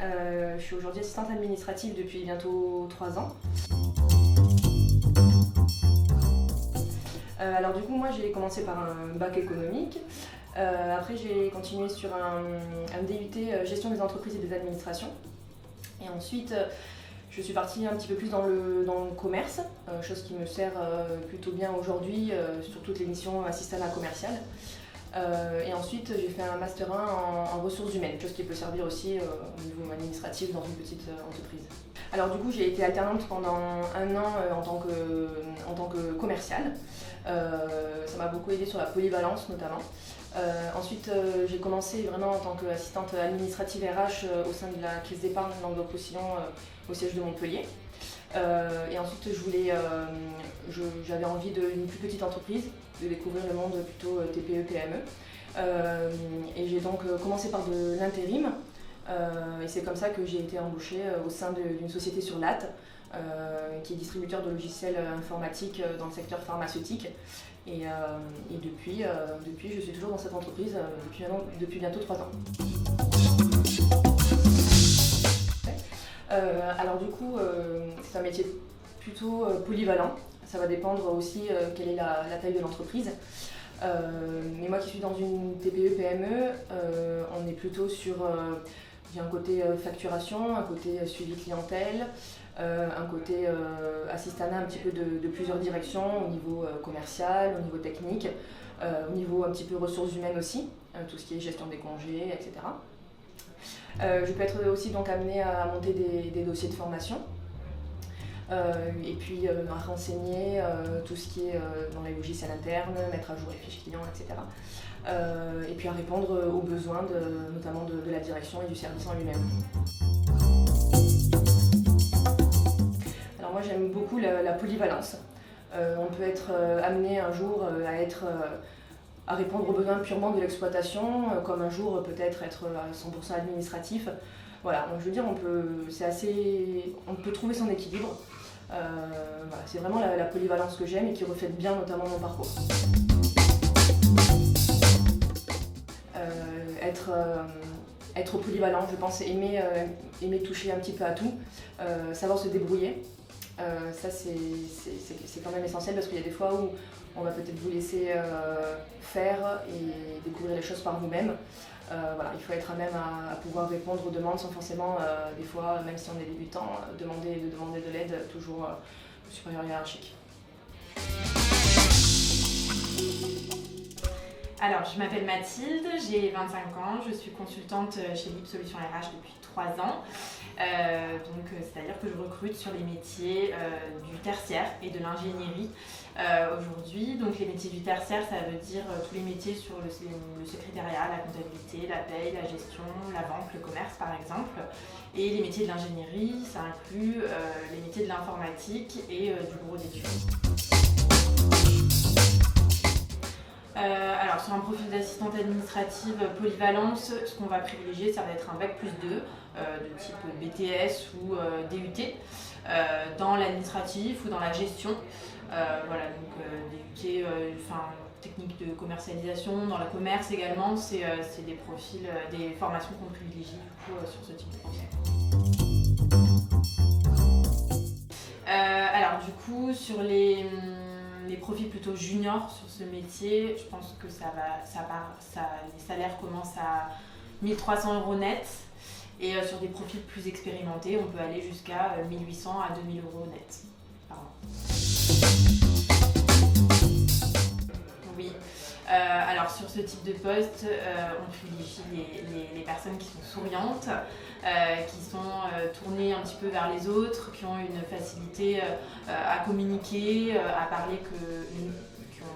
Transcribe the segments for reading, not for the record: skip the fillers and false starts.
Je suis aujourd'hui assistante administrative depuis bientôt 3 ans. Alors du coup, moi j'ai commencé par un bac économique. Après j'ai continué sur un DUT gestion des entreprises et des administrations. Et ensuite je suis partie un petit peu plus dans le commerce, chose qui me sert plutôt bien aujourd'hui sur toutes les missions assistanat commercial. Et ensuite j'ai fait un master 1 en ressources humaines, chose qui peut servir aussi au niveau administratif dans une petite entreprise. Alors du coup j'ai été alternante pendant 1 an en tant que commerciale. Ça m'a beaucoup aidé sur la polyvalence notamment. Ensuite j'ai commencé vraiment en tant qu'assistante administrative RH au sein de la caisse d'épargne Languedoc-Roussillon au siège de Montpellier. Et ensuite j'avais envie d'une plus petite entreprise, de découvrir le monde plutôt TPE-PME. Et j'ai donc commencé par de l'intérim. Et c'est comme ça que j'ai été embauchée au sein d'une société sur Latte, qui est distributeur de logiciels informatiques dans le secteur pharmaceutique. Et depuis, je suis toujours dans cette entreprise depuis bientôt 3 ans. Alors du coup, c'est un métier plutôt polyvalent. Ça va dépendre aussi quelle est la taille de l'entreprise. Mais moi qui suis dans une TPE-PME, on est plutôt sur un côté facturation, un côté suivi clientèle, un côté assistanat un petit peu de plusieurs directions, au niveau commercial, au niveau technique, au niveau un petit peu ressources humaines aussi, tout ce qui est gestion des congés, etc. Je peux être aussi donc amenée à monter des dossiers de formation. Et puis à renseigner tout ce qui est dans les logiciels internes, mettre à jour les fiches clients, etc. Et puis à répondre aux besoins notamment de la direction et du service en lui-même. Alors moi j'aime beaucoup la polyvalence. On peut être amené un jour à répondre aux besoins purement de l'exploitation, comme un jour peut-être être à 100% administratif. Voilà, donc je veux dire, on peut trouver son équilibre. Voilà, c'est vraiment la polyvalence que j'aime et qui reflète bien notamment mon parcours. Être polyvalent, je pense, aimer toucher un petit peu à tout, savoir se débrouiller. Ça c'est quand même essentiel parce qu'il y a des fois où on va peut-être vous laisser faire et découvrir les choses par vous-même. Voilà, il faut être à même à pouvoir répondre aux demandes sans forcément, des fois, même si on est débutant, demander de l'aide toujours au supérieur hiérarchique. Alors, je m'appelle Mathilde, j'ai 25 ans, je suis consultante chez LIP Solutions RH depuis 3 ans. C'est-à-dire que je recrute sur les métiers du tertiaire et de l'ingénierie aujourd'hui. Donc les métiers du tertiaire, ça veut dire tous les métiers sur le secrétariat, la comptabilité, la paye, la gestion, la vente, le commerce par exemple. Et les métiers de l'ingénierie, ça inclut les métiers de l'informatique et du bureau d'études. Alors sur un profil d'assistante administrative polyvalence, ce qu'on va privilégier, ça va être un bac+2 de type BTS ou DUT dans l'administratif ou dans la gestion. Voilà, donc DUT, technique de commercialisation, dans le commerce également, c'est des profils, des formations qu'on privilégie du coup, sur ce type de profil. Alors du coup, sur les profils plutôt juniors sur ce métier, je pense que les salaires commencent à 1 300 € net. Et sur des profils plus expérimentés, on peut aller jusqu'à 1 800 à 2 000 € net par an. Oui. Alors sur ce type de poste, on privilégie les personnes qui sont souriantes, qui sont tournées un petit peu vers les autres, qui ont une facilité à communiquer, à parler, qui ont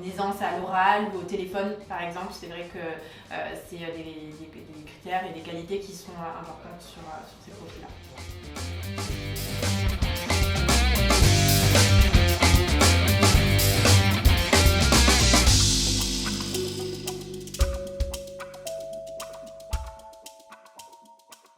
une aisance à l'oral ou au téléphone par exemple. C'est vrai que c'est des critères et des qualités qui sont importantes sur ces profils-là.